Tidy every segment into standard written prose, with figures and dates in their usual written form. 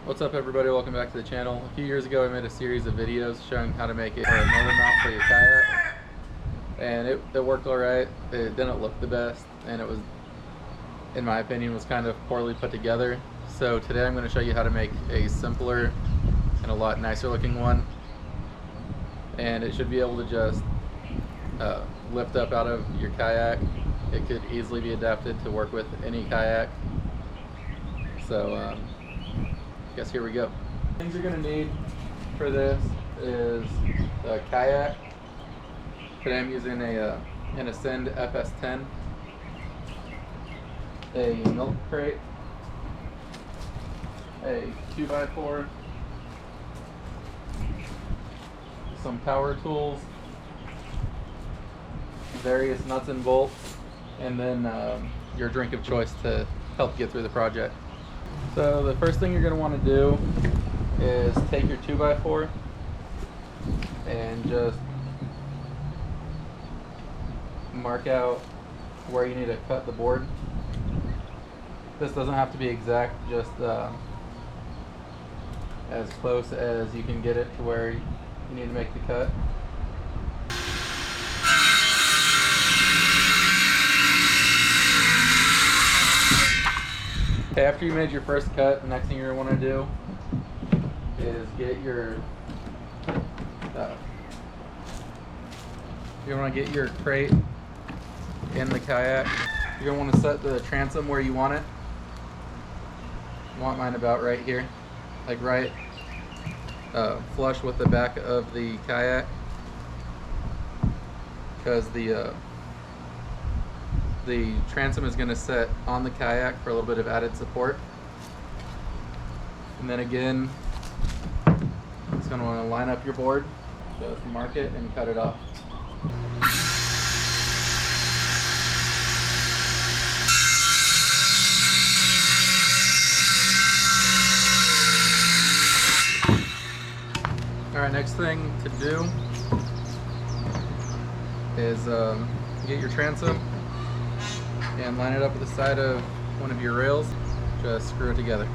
What's up, everybody? Welcome back to the channel. A few years ago I made a series of videos showing how to make a motor mount for your kayak, and it worked alright. It didn't look the best, and it was, in my opinion, was kind of poorly put together. So today I'm going to show you how to make a simpler and a lot nicer looking one, and it should be able to just lift up out of your kayak. It could easily be adapted to work with any kayak. So I guess here we go. Things you're going to need for this is a kayak. Today I'm using an Ascend FS10, a milk crate, a 2x4, some power tools, various nuts and bolts, and then your drink of choice to help get through the project. So the first thing you're going to want to do is take your 2x4 and just mark out where you need to cut the board. This doesn't have to be exact, just as close as you can get it to where you need to make the cut. Okay, after you made your first cut, the next thing you're going to want to do is get your crate in the kayak. You're going to want to set the transom where you want it. I want mine about right here, like right flush with the back of the kayak, because the transom is going to sit on the kayak for a little bit of added support. And then again, it's going to want to line up your board, just mark it and cut it off. Alright, next thing to do is get your transom and line it up with the side of one of your rails. Just screw it together.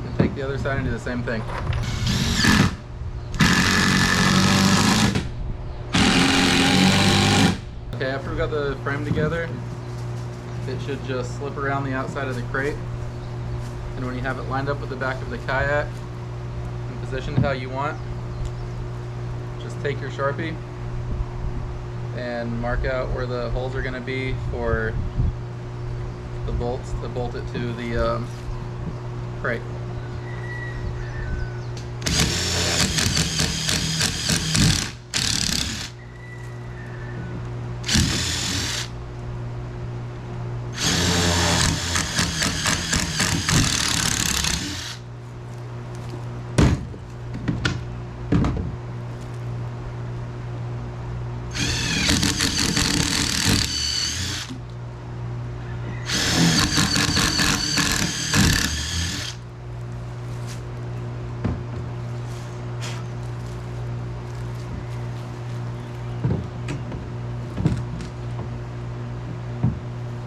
And take the other side and do the same thing. Okay, after we got the frame together, it should just slip around the outside of the crate. And when you have it lined up with the back of the kayak and positioned how you want, just take your Sharpie and mark out where the holes are going to be for the bolts to bolt it to the crate.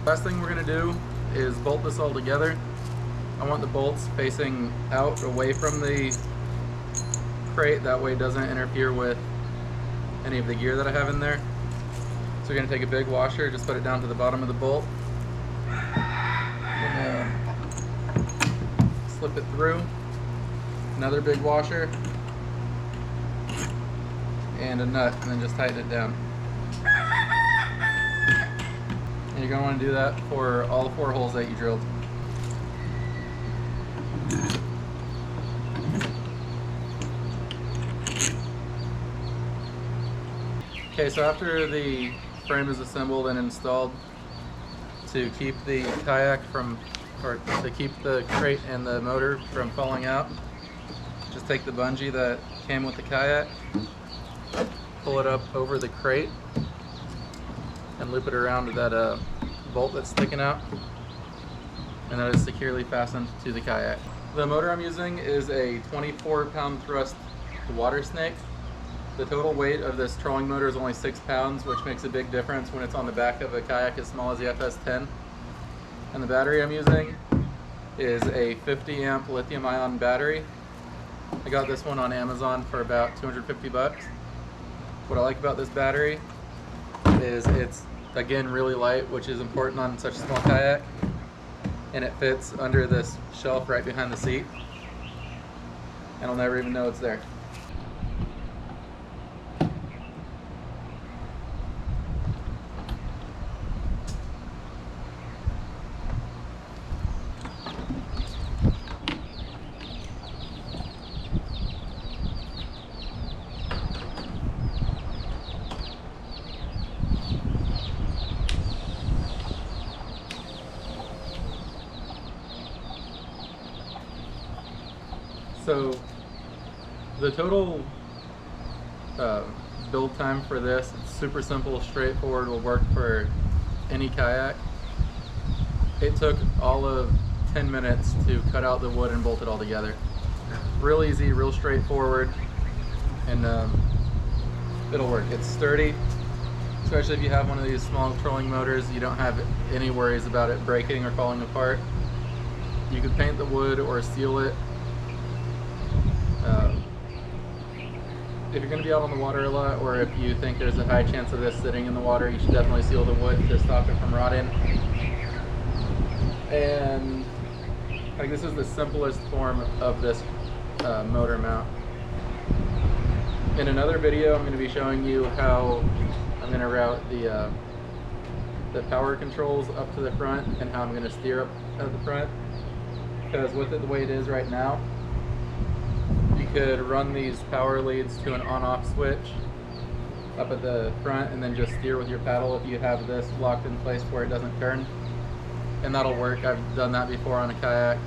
Last thing we're going to do is bolt this all together. I want the bolts facing out away from the crate, that way it doesn't interfere with any of the gear that I have in there. So we're going to take a big washer, just put it down to the bottom of the bolt, and slip it through. Another big washer and a nut, and then just tighten it down. And you're going to want to do that for all 4 holes that you drilled. Okay, so after the frame is assembled and installed, to keep the kayak from, or to keep the crate and the motor from falling out, just take the bungee that came with the kayak, pull it up over the crate, and loop it around to that bolt that's sticking out, and that is securely fastened to the kayak. The motor I'm using is a 24-pound thrust water snake. The total weight of this trolling motor is only 6 pounds, which makes a big difference when it's on the back of a kayak as small as the FS10. And the battery I'm using is a 50 amp lithium ion battery. I got this one on Amazon for about 250 bucks. What I like about this battery is it's, again, really light, which is important on such a small kayak. And it fits under this shelf right behind the seat. And I'll never even know it's there. So the total build time for this, it's super simple, straightforward, will work for any kayak. It took all of 10 minutes to cut out the wood and bolt it all together. Real easy, real straightforward, and it'll work. It's sturdy, especially if you have one of these small trolling motors. You don't have any worries about it breaking or falling apart. You could paint the wood or seal it. If you're going to be out on the water a lot, or if you think there's a high chance of this sitting in the water, you should definitely seal the wood to stop it from rotting. And like, this is the simplest form of this motor mount. In another video, I'm going to be showing you how I'm going to route the power controls up to the front and how I'm going to steer up at the front. Because with it the way it is right now, you could run these power leads to an on-off switch up at the front and then just steer with your paddle if you have this locked in place where it doesn't turn. And that'll work. I've done that before on a kayak.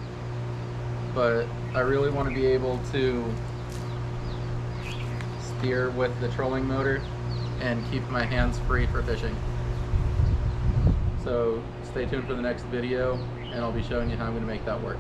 But I really want to be able to steer with the trolling motor and keep my hands free for fishing. So stay tuned for the next video and I'll be showing you how I'm going to make that work.